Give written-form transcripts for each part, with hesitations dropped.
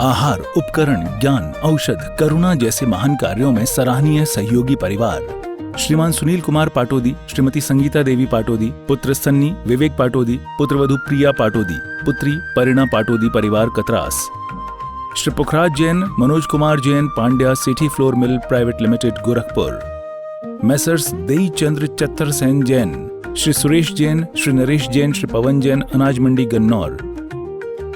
आहार, उपकरण, ज्ञान, औषध, करुणा जैसे महान कार्यों में सराहनीय सहयोगी परिवार। श्रीमान सुनील कुमार पाटोदी, श्रीमती संगीता देवी पाटोदी, पुत्र सन्नी विवेक पाटोदी, पुत्रवधू प्रिया पाटोदी, पुत्री परिणा पाटोदी परिवार Katras. Shri Pukhraj Jain, Manoj Kumar Jain, Pandya city flour mill private limited Gorakhpur. Messrs देई चंद्र चत्तर सेन जैन, श्री सुरेश जैन, श्री नरेश जैन, श्री पवन जैन, अनाज मंडी गन्नौर।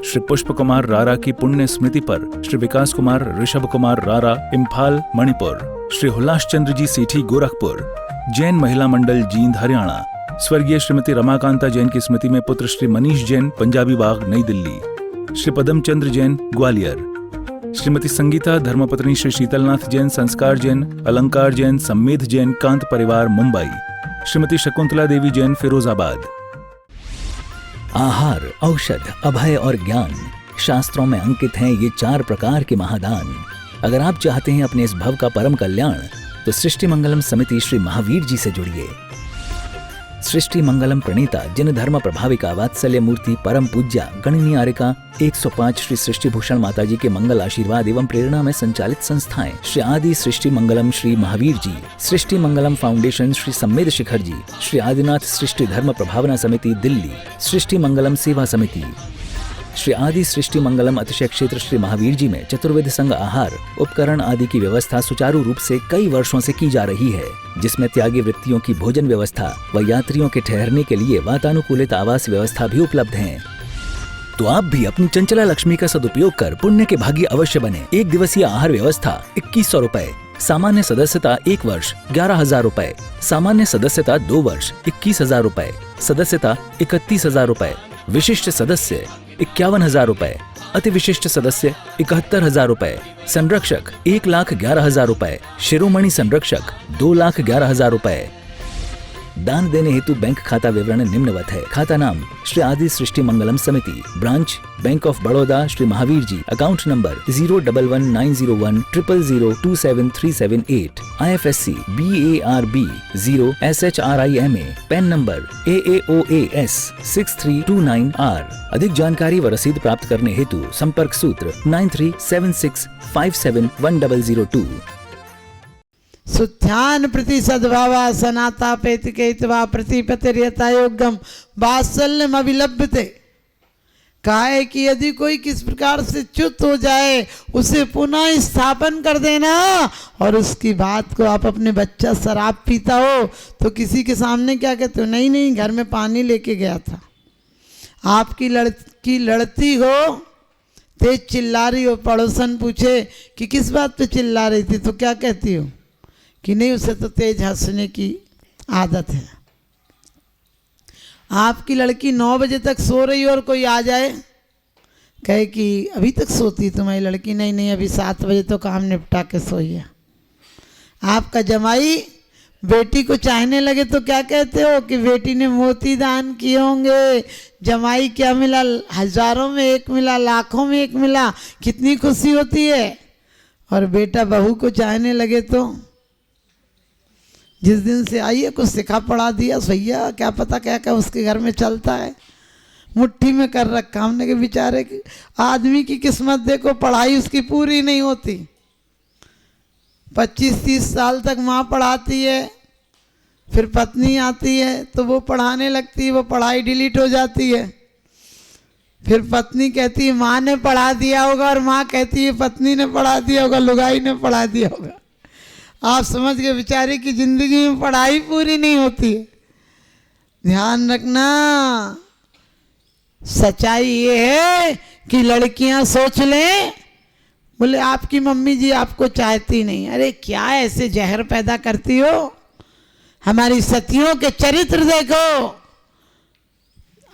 श्री पुष्प कुमार रारा की पुण्य स्मृति पर श्री विकास कुमार ऋषभ कुमार रारा, इम्फाल मणिपुर। श्री हुलास चंद्र जी सेठी गोरखपुर, जैन महिला मंडल जींद हरियाणा। स्वर्गीय श्रीमती रमाकांता जैन की स्मृति में पुत्र श्री मनीष जैन, पंजाबी बाग नई दिल्ली। श्री पदम चंद्र जैन ग्वालियर। श्रीमती संगीता धर्मपत्नी श्री शीतलनाथ जैन, संस्कार जैन, अलंकार जैन, सम्मेद जैन, कांत परिवार मुंबई। श्रीमती शकुंतला देवी जैन फिरोजाबाद। आहार, औषध, अभय और ज्ञान, शास्त्रों में अंकित हैं ये 4 प्रकार के महादान। अगर आप चाहते हैं अपने इस भव का परम कल्याण, तो सृष्टि मंगलम समिति श्री महावीर जी से जुड़िए। सृष्टि मंगलम प्रणीता जिन धर्म प्रभाविका वात्सल्य मूर्ति परम पूज्या गणनीयारिका 105 श्री सृष्टि भूषण माता जी के मंगल आशीर्वाद एवं प्रेरणा में संचालित संस्थाएं श्री आदि सृष्टि मंगलम श्री महावीर जी, सृष्टि मंगलम फाउंडेशन श्री सम्मेद शिखर जी, श्री आदिनाथ सृष्टि धर्म प्रभावना समिति दिल्ली, सृष्टि मंगलम सेवा समिति, श्री आदि सृष्टि मंगलम अतिशय क्षेत्र श्री महावीर जी में चतुर्वेद संघ आहार, उपकरण आदि की व्यवस्था सुचारू रूप से कई वर्षों से की जा रही है, जिसमें त्यागी वृत्तियों की भोजन व्यवस्था व यात्रियों के ठहरने के लिए वातानुकूलित आवास व्यवस्था भी उपलब्ध है। तो आप भी अपनी चंचला लक्ष्मी का सदुपयोग कर पुण्य के भागी अवश्य बने। 1 दिवसीय आहार व्यवस्था 2100 रुपए, सामान्य सदस्यता 1 वर्ष 11,000 रुपए, सामान्य सदस्यता 2 वर्ष 21,000 रुपए, सदस्यता 31,000 रुपए, विशिष्ट सदस्य 51,000 रुपए, अति विशिष्ट सदस्य 71,000 रुपए, संरक्षक 1,11,000 रुपए, शिरोमणि संरक्षक 2,11,000 रुपए। दान देने हेतु बैंक खाता विवरण निम्नवत है। खाता नाम श्री आदि Srishti Mangalam Samiti, branch bank of Baroda Shri Mahavir ji, account number 0119010027378, IFSC BARB 0SHRIMA, PAN number AAOAS 6329R। अधिक जानकारी व रसीद प्राप्त करने हेतु संपर्क सूत्र 9376571002। सुध्यान प्रति सद्भावा सनातापेतिकेतवा प्रतिपतिर्यता योगम वात्सल्यम अभिलभ्यते। कहा है कि यदि कोई किस प्रकार से च्युत हो जाए उसे पुनः स्थापन कर देना। और उसकी बात को आप अपने बच्चा शराब पीता हो तो किसी के सामने क्या कहते हो, नहीं नहीं घर में पानी लेके गया था। आपकी लड़की लड़ती हो, तेज चिल्ला रही हो, पड़ोसन पूछे कि किस बात पे चिल्ला रही थी, तो क्या कहती हो कि नहीं उसे तो तेज हंसने की आदत है। आपकी लड़की 9 बजे तक सो रही हो और कोई आ जाए कहे कि अभी तक सोती तुम्हारी लड़की, नहीं नहीं अभी 7 बजे तो काम निपटा के सोई है। आपका जमाई बेटी को चाहने लगे तो क्या कहते हो कि बेटी ने मोती दान किए होंगे, जमाई क्या मिला, हजारों में एक मिला, लाखों में एक मिला, कितनी खुशी होती है। और बेटा बहू को चाहने लगे तो जिस दिन से आई है कुछ सिखा पढ़ा दिया, भैया क्या पता क्या क्या उसके घर में चलता है, मुट्ठी में कर रखा हमने के। बेचारे आदमी की किस्मत देखो, पढ़ाई उसकी पूरी नहीं होती। 25-30 साल तक माँ पढ़ाती है, फिर पत्नी आती है तो वो पढ़ाने लगती है, वो पढ़ाई डिलीट हो जाती है। फिर पत्नी कहती है माँ ने पढ़ा दिया होगा, और माँ कहती है पत्नी ने पढ़ा दिया होगा, लुगाई ने पढ़ा दिया होगा। आप समझ गए बेचारे की जिंदगी में पढ़ाई पूरी नहीं होती है। ध्यान रखना, सच्चाई ये है कि लड़कियां सोच लें बोले आपकी मम्मी जी आपको चाहती नहीं। अरे क्या ऐसे जहर पैदा करती हो, हमारी सतियों के चरित्र देखो।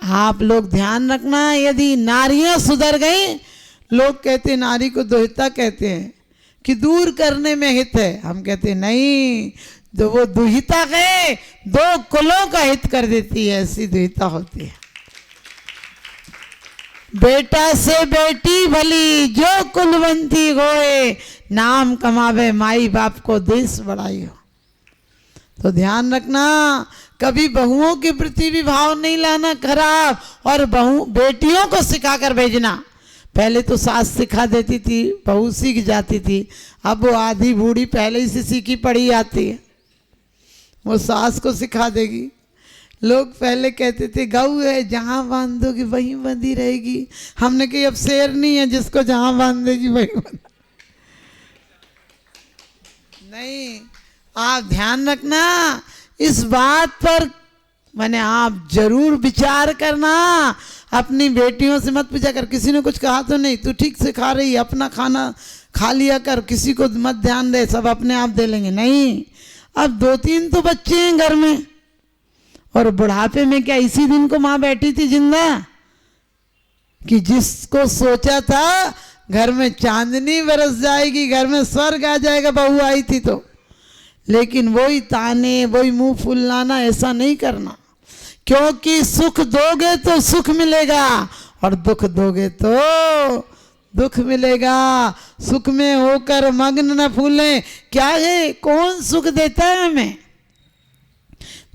आप लोग ध्यान रखना, यदि नारियां सुधर गई, लोग कहते नारी को दुहिता कहते हैं कि दूर करने में हित है, हम कहते नहीं, जो वो दुहिता गए 2 कुलों का हित कर देती है, ऐसी दुहिता होती है। बेटा से बेटी भली जो कुलवंती होए, नाम कमावे माई बाप को देश बढ़ाई हो। तो ध्यान रखना, कभी बहुओं के प्रति भी भाव नहीं लाना खराब, और बहू बेटियों को सिखाकर भेजना। पहले तो सास सिखा देती थी, बहू सीख जाती थी, अब वो आधी बूढ़ी पहले ही से सीखी पड़ी आती है, वो सास को सिखा देगी। लोग पहले कहते थे गऊ है जहाँ बांध दोगी वहीं बंधी रहेगी, हमने कही अब शेर नहीं है जिसको जहाँ बांध देगी वहीं बंध। नहीं, आप ध्यान रखना इस बात पर, मैंने आप जरूर विचार करना। अपनी बेटियों से मत पूछा कर, किसी ने कुछ कहा तो नहीं, तू ठीक से खा रही, अपना खाना खा लिया कर, किसी को मत ध्यान दे, सब अपने आप दे लेंगे। नहीं, अब 2-3 तो बच्चे हैं घर में, और बुढ़ापे में क्या इसी दिन को माँ बैठी थी जिंदा, कि जिसको सोचा था घर में चांदनी बरस जाएगी, घर में स्वर्ग आ जाएगा, बहू आई थी तो, लेकिन वही ताने, वही मुंह फुलाना, ऐसा नहीं करना। क्योंकि सुख दोगे तो सुख मिलेगा, और दुख दोगे तो दुख मिलेगा। सुख में होकर मग्न न फूलें, क्या है, कौन सुख देता है हमें?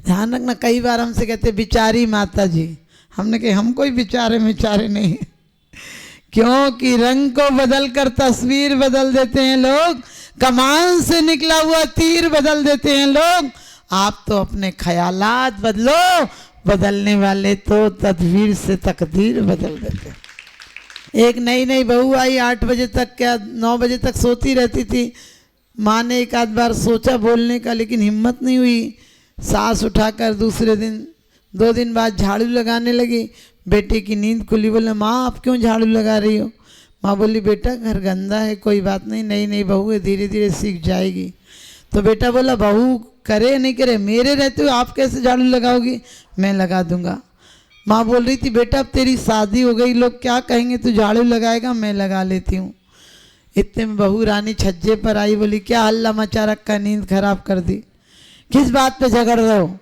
ध्यान रखना, कई बार हमसे कहते बिचारी माता जी, हमने कहा हम कोई बिचारे मिचारे नहीं, क्योंकि रंग को बदल कर तस्वीर बदल देते हैं लोग, कमान से निकला हुआ तीर बदल देते हैं लोग। आप तो अपने ख्यालात बदलो, बदलने वाले तो तदबीर से तकदीर बदल देते हैं। एक नई नई बहू आई, 8 बजे तक, क्या 9 बजे तक सोती रहती थी। माँ ने एक आध बार सोचा बोलने का, लेकिन हिम्मत नहीं हुई। सास उठाकर दूसरे दिन, 2 दिन बाद झाड़ू लगाने लगी। बेटे की नींद खुली, बोले माँ आप क्यों झाड़ू लगा रही हो? माँ बोली बेटा घर गंदा है, कोई बात नहीं, नई नई बहू है, धीरे धीरे सीख जाएगी। तो बेटा बोला बहू करे या नहीं करे, मेरे रहते हुए आप कैसे झाड़ू लगाओगी? मैं लगा दूंगा। माँ बोल रही थी बेटा अब तेरी शादी हो गई, लोग क्या कहेंगे, तू झाड़ू लगाएगा? मैं लगा लेती हूँ। इतने में बहू रानी छज्जे पर आई, बोली क्या हल्ला मचा रखा, नींद खराब कर दी, किस बात पे झगड़ रहे हो?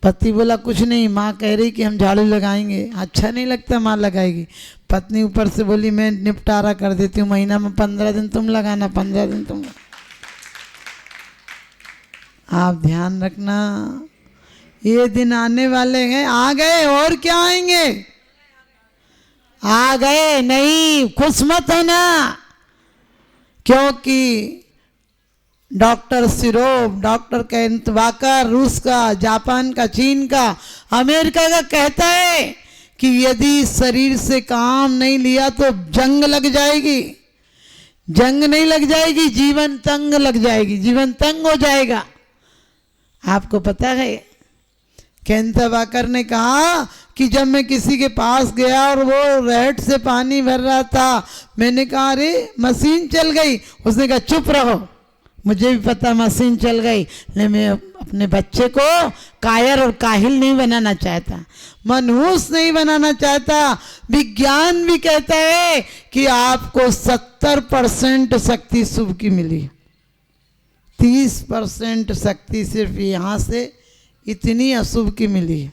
पति बोला कुछ नहीं, माँ कह रही कि हम झाड़ू लगाएंगे। अच्छा नहीं लगता, माँ लगाएगी। पत्नी ऊपर से बोली मैं निपटारा कर देती हूँ, महीना में 15 दिन तुम लगाना, 15 दिन तुम। आप ध्यान रखना, ये दिन आने वाले हैं, आ गए और क्या आएंगे? आ गए नहीं, खुश मत होना, क्योंकि डॉक्टर सिरोव, डॉक्टर केंट वाकर, रूस का, जापान का, चीन का, अमेरिका का कहता है कि यदि शरीर से काम नहीं लिया तो जंग लग जाएगी। जंग नहीं लग जाएगी, जीवन तंग लग जाएगी, जीवन तंग हो जाएगा। आपको पता है केंट वाकर ने कहा कि जब मैं किसी के पास गया और वो रेट से पानी भर रहा था, मैंने कहा अरे मशीन चल गई। उसने कहा चुप रहो, मुझे भी पता मशीन चल गई, लेकिन मैं अपने बच्चे को कायर और काहिल नहीं बनाना चाहता, मनहूस नहीं बनाना चाहता। विज्ञान भी कहता है कि आपको 70% शक्ति शुभ की मिली, 30% शक्ति सिर्फ यहाँ से इतनी अशुभ की मिली है।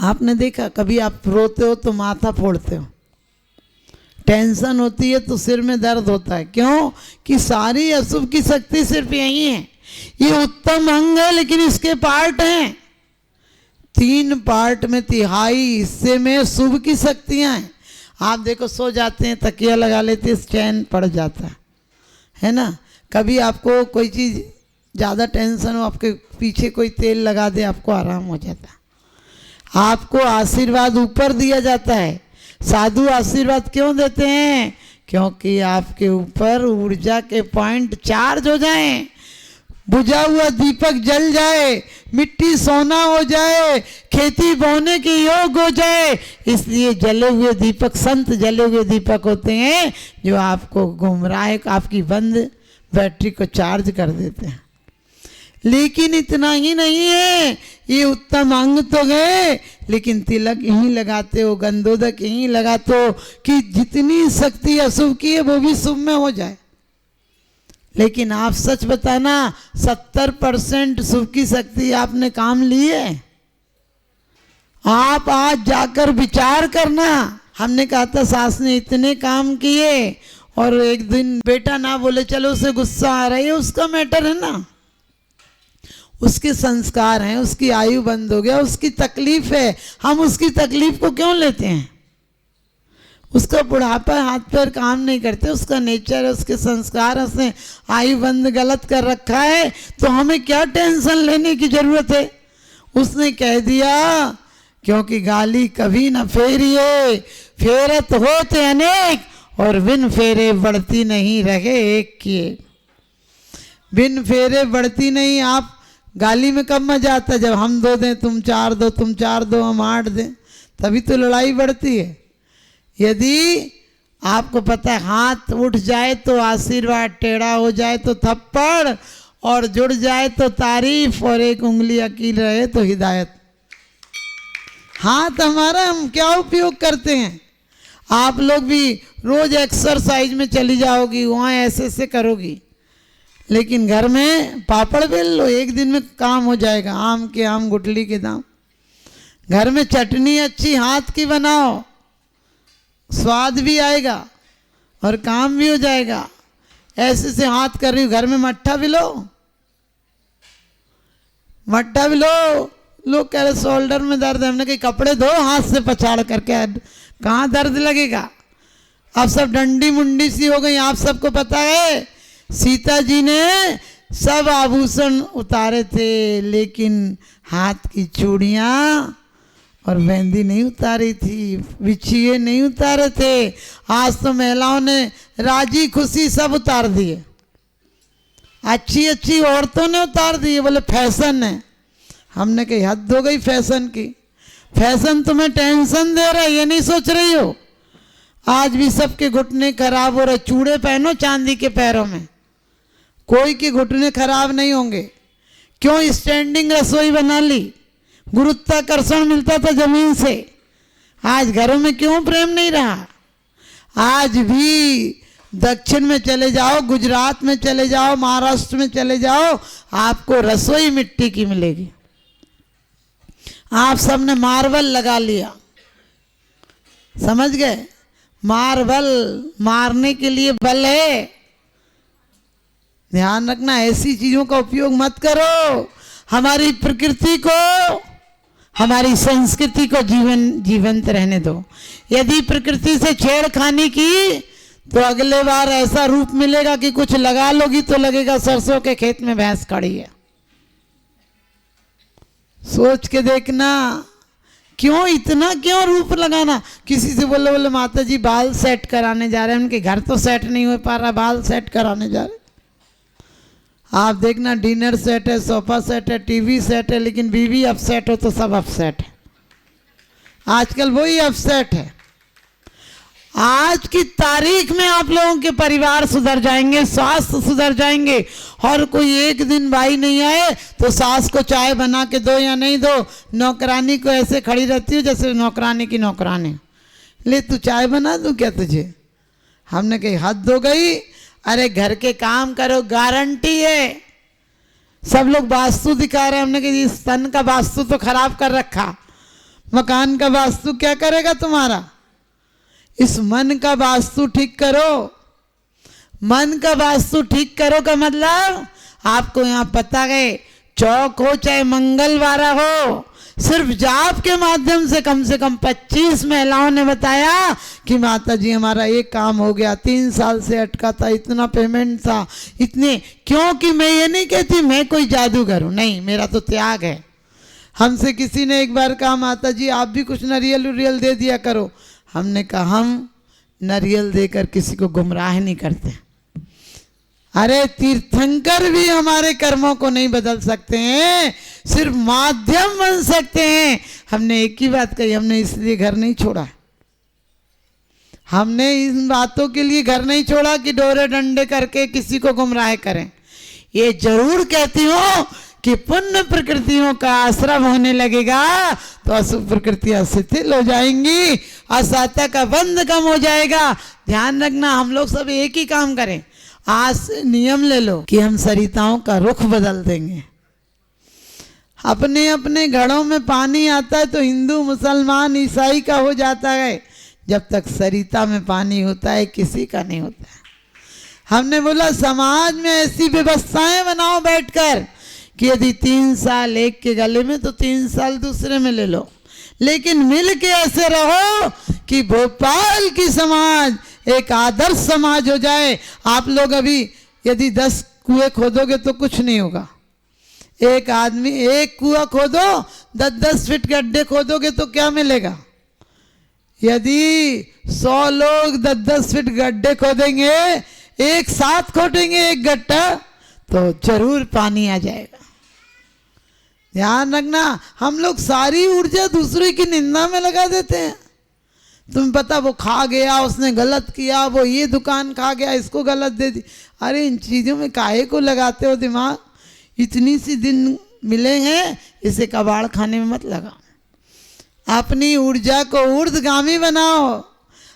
आपने देखा कभी आप रोते हो तो माथा फोड़ते हो, टेंशन होती है तो सिर में दर्द होता है, क्यों? कि सारी अशुभ की शक्ति सिर्फ यही है। ये उत्तम अंग है लेकिन इसके पार्ट हैं, 3 पार्ट में 1/3 हिस्से में शुभ की शक्तियां हैं। आप देखो सो जाते हैं, तकिया लगा लेते हैं, चैन पड़ जाता है ना। कभी आपको कोई चीज़ ज़्यादा टेंशन हो, आपके पीछे कोई तेल लगा दे, आपको आराम हो जाता है। आपको आशीर्वाद ऊपर दिया जाता है। साधु आशीर्वाद क्यों देते हैं? क्योंकि आपके ऊपर ऊर्जा के पॉइंट चार्ज हो जाएं, बुझा हुआ दीपक जल जाए, मिट्टी सोना हो जाए, खेती बोने के योग हो जाए। इसलिए जले हुए दीपक, संत जले हुए दीपक होते हैं जो आपको गुमराह, आपकी बंद बैटरी को चार्ज कर देते हैं। लेकिन इतना ही नहीं है, ये उत्तम अंग तो गए, लेकिन तिलक यहीं लगाते हो, गंधोदक यहीं लगाते हो कि जितनी शक्ति अशुभ की है वो भी शुभ में हो जाए। लेकिन आप सच बताना, 70% शुभ की शक्ति आपने काम ली है? आप आज जाकर विचार करना। हमने कहा था सास ने इतने काम किए और एक दिन बेटा ना बोले, चलो उसे गुस्सा आ रही है, उसका मैटर है ना, उसके संस्कार हैं, उसकी आयु बंद हो गया, उसकी तकलीफ है, हम उसकी तकलीफ को क्यों लेते हैं? उसका बुढ़ापा, हाथ पैर काम नहीं करते, उसका नेचर है, उसके संस्कार, उसने आयु बंद गलत कर रखा है, तो हमें क्या टेंशन लेने की जरूरत है। उसने कह दिया क्योंकि गाली कभी न फेरिए, फेरत होते अनेक और बिन फेरे बढ़ती नहीं रहे एक किए। बिन फेरे बढ़ती नहीं। आप गाली में कब मजा आता है? जब हम 2 दें तुम 4 दो, तुम 4 दो हम 8 दें, तभी तो लड़ाई बढ़ती है। यदि आपको पता है हाथ उठ जाए तो आशीर्वाद, टेढ़ा हो जाए तो थप्पड़, और जुड़ जाए तो तारीफ, और एक उंगली अकील रहे तो हिदायत। हाथ हमारा हम क्या उपयोग करते हैं? आप लोग भी रोज एक्सरसाइज में चली जाओगी, वहाँ ऐसे ऐसे करोगी, लेकिन घर में पापड़ बेल लो, एक दिन में काम हो जाएगा। आम के आम, गुठली के दाम। घर में चटनी अच्छी हाथ की बनाओ, स्वाद भी आएगा और काम भी हो जाएगा। ऐसे से हाथ कर रही हूँ, घर में मट्ठा भी लो, मट्ठा भी लो। लोग कह रहे शोल्डर में दर्द है, हमने कही कपड़े धो हाथ से पछाड़ करके, कहाँ दर्द लगेगा। अब सब डंडी मुंडी सी हो गई। आप सबको पता है सीता जी ने सब आभूषण उतारे थे, लेकिन हाथ की चूड़ियाँ और मेहंदी नहीं उतारी थी, बिछिए नहीं उतारे थे। आज तो महिलाओं ने राजी खुशी सब उतार दिए, अच्छी अच्छी औरतों ने उतार दिए, बोले फैशन है। हमने कही हद हो गई फैशन की। फैशन तुम्हें टेंशन दे रहा है, ये नहीं सोच रही हो? आज भी सबके घुटने खराब हो रहे। चूड़े पहनो चांदी के पैरों में, कोई के घुटने खराब नहीं होंगे। क्यों? स्टैंडिंग रसोई बना ली, गुरुत्वाकर्षण मिलता था जमीन से। आज घरों में क्यों प्रेम नहीं रहा? आज भी दक्षिण में चले जाओ, गुजरात में चले जाओ, महाराष्ट्र में चले जाओ, आपको रसोई मिट्टी की मिलेगी। आप सबने मार्बल लगा लिया, समझ गए? मार्बल मारने के लिए बल है। ध्यान रखना, ऐसी चीजों का उपयोग मत करो। हमारी प्रकृति को, हमारी संस्कृति को जीवंत रहने दो। यदि प्रकृति से छेड़खानी की तो अगले बार ऐसा रूप मिलेगा कि कुछ लगा लोगी तो लगेगा सरसों के खेत में भैंस खड़ी है। सोच के देखना, क्यों इतना क्यों रूप लगाना? किसी से बोले माता जी बाल सेट कराने जा रहे हैं, उनके घर तो सेट नहीं हो पा रहा, बाल सेट कराने जा रहे। आप देखना डिनर सेट है, सोफा सेट है, टीवी सेट है, लेकिन बीवी अपसेट हो तो सब अपसेट है। आजकल वही अपसेट है। आज की तारीख में आप लोगों के परिवार सुधर जाएंगे, स्वास्थ्य सुधर जाएंगे। और कोई एक दिन भाई नहीं आए तो सास को चाय बना के दो या नहीं दो, नौकरानी को ऐसे खड़ी रहती हो जैसे नौकरानी की नौकरानी, ले तू चाय बना दूं क्या तुझे? हमने कही हद हो गई। अरे घर के काम करो, गारंटी है। सब लोग वास्तु दिखा रहे हैं, हमने कही इस तन का वास्तु तो खराब कर रखा, मकान का वास्तु क्या करेगा तुम्हारा? इस मन का वास्तु ठीक करो। मन का वास्तु ठीक करो का मतलब आपको यहाँ पता है, चौक हो चाहे मंगलवार हो, सिर्फ जाप के माध्यम से कम 25 महिलाओं ने बताया कि माता जी हमारा एक काम हो गया, 3 साल से अटका था, इतना पेमेंट था, इतने। क्योंकि मैं ये नहीं कहती मैं कोई जादूगर हूँ, नहीं, मेरा तो त्याग है। हमसे किसी ने एक बार कहा माता जी आप भी कुछ नारियल उरियल दे दिया करो। हमने कहा हम नारियल देकर किसी को गुमराह नहीं करते। अरे तीर्थंकर भी हमारे कर्मों को नहीं बदल सकते हैं, सिर्फ माध्यम बन सकते हैं। हमने एक ही बात कही, हमने इसलिए घर नहीं छोड़ा, हमने इन बातों के लिए घर नहीं छोड़ा कि डोरे डंडे करके किसी को गुमराह करें। ये जरूर कहती हूँ कि पुण्य प्रकृतियों का आश्रम होने लगेगा तो अशुभ प्रकृतियां शिथिल हो जाएंगी, असाता का बंध कम हो जाएगा। ध्यान रखना, हम लोग सब एक ही काम करें। आज से नियम ले लो कि हम सरिताओं का रुख बदल देंगे। अपने अपने घरों में पानी आता है तो हिंदू मुसलमान ईसाई का हो जाता है, जब तक सरिता में पानी होता है किसी का नहीं होता है। हमने बोला समाज में ऐसी व्यवस्थाएं बनाओ बैठकर कि यदि 3 साल एक के गले में तो 3 साल दूसरे में ले लो, लेकिन मिल के ऐसे रहो कि भोपाल की समाज एक आदर्श समाज हो जाए। आप लोग अभी यदि 10 कुएं खोदोगे तो कुछ नहीं होगा। एक आदमी एक कुआं खोदो, 10-10 फीट गड्ढे खोदोगे तो क्या मिलेगा? यदि 100 लोग 10-10 फीट गड्ढे खोदेंगे, एक साथ खोदेंगे एक गड्ढा, तो जरूर पानी आ जाएगा। ध्यान रखना, हम लोग सारी ऊर्जा दूसरे की निंदा में लगा देते हैं। तुम्हें पता वो खा गया, उसने गलत किया, वो ये दुकान खा गया, इसको गलत दे दी। अरे इन चीज़ों में काहे को लगाते हो दिमाग? इतनी सी दिन मिले हैं, इसे कबाड़ खाने में मत लगाओ। अपनी ऊर्जा को ऊर्ध्वगामी बनाओ।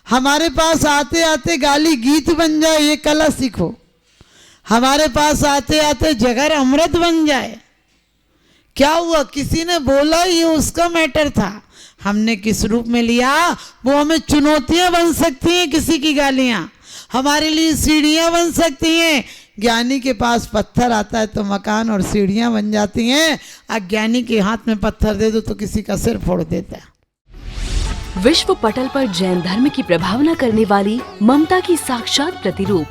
हमारे पास आते आते गाली गीत बन जाए, ये कला सीखो। हमारे पास आते आते जगर अमृत बन जाए। क्या हुआ? किसी ने बोला, ये उसका मैटर था, हमने किस रूप में लिया वो हमें चुनौतियां बन सकती हैं। किसी की गालियां हमारे लिए सीढ़ियां बन सकती हैं। ज्ञानी के पास पत्थर आता है तो मकान और सीढ़ियां बन जाती हैं। अज्ञानी के हाथ में पत्थर दे दो तो किसी का सिर फोड़ देता है। विश्व पटल पर जैन धर्म की प्रभावना करने वाली ममता की साक्षात प्रतिरूप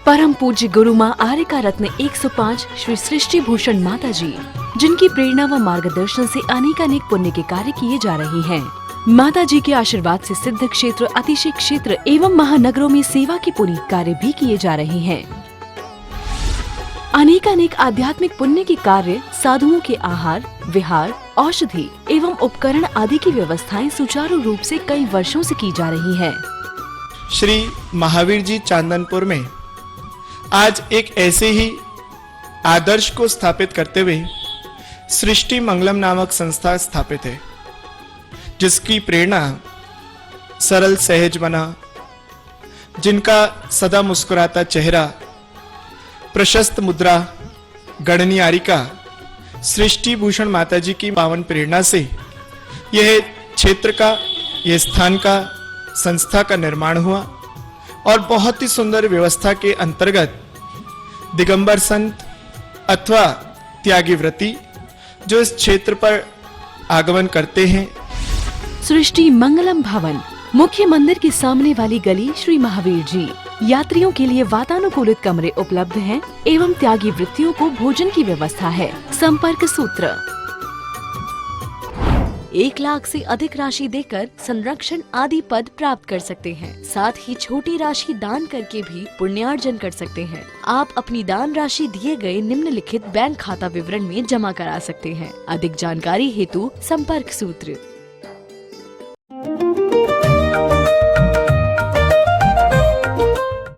परम पूज्य गुरु माँ आर्यका रत्न 105 श्री सृष्टि भूषण माता जी, जिनकी प्रेरणा व मार्गदर्शन से अनेकानेक पुण्य के कार्य किए जा रहे हैं। माता जी के आशीर्वाद से सिद्ध क्षेत्र, अतिशय क्षेत्र एवं महानगरों में सेवा के पुनीत कार्य भी किए जा रहे हैं। अनेकानेक आध्यात्मिक पुण्य के कार्य, साधुओं के आहार, विहार, औषधि एवं उपकरण आदि की व्यवस्थाएं सुचारू रूप से कई वर्षों से की जा रही है। श्री महावीर जी चांदनपुर में आज एक ऐसे ही आदर्श को स्थापित करते हुए सृष्टि मंगलम नामक संस्था स्थापित है, जिसकी प्रेरणा सरल सहज बना, जिनका सदा मुस्कुराता चेहरा, प्रशस्त मुद्रा, गणनीयारिका सृष्टि भूषण माता जी की पावन प्रेरणा से यह क्षेत्र का, यह स्थान का, संस्था का निर्माण हुआ और बहुत ही सुंदर व्यवस्था के अंतर्गत दिगंबर संत अथवा त्यागी व्रती जो इस क्षेत्र पर आगमन करते हैं। सृष्टि मंगलम भवन, मुख्य मंदिर के सामने वाली गली, श्री महावीर जी। यात्रियों के लिए वातानुकूलित कमरे उपलब्ध हैं एवं त्यागी वृत्तियों को भोजन की व्यवस्था है। संपर्क सूत्र 1 लाख से अधिक राशि देकर संरक्षण आदि पद प्राप्त कर सकते हैं। साथ ही छोटी राशि दान करके भी पुण्यार्जन कर सकते हैं। आप अपनी दान राशि दिए गए निम्नलिखित बैंक खाता विवरण में जमा करा सकते हैं। अधिक जानकारी हेतु संपर्क सूत्र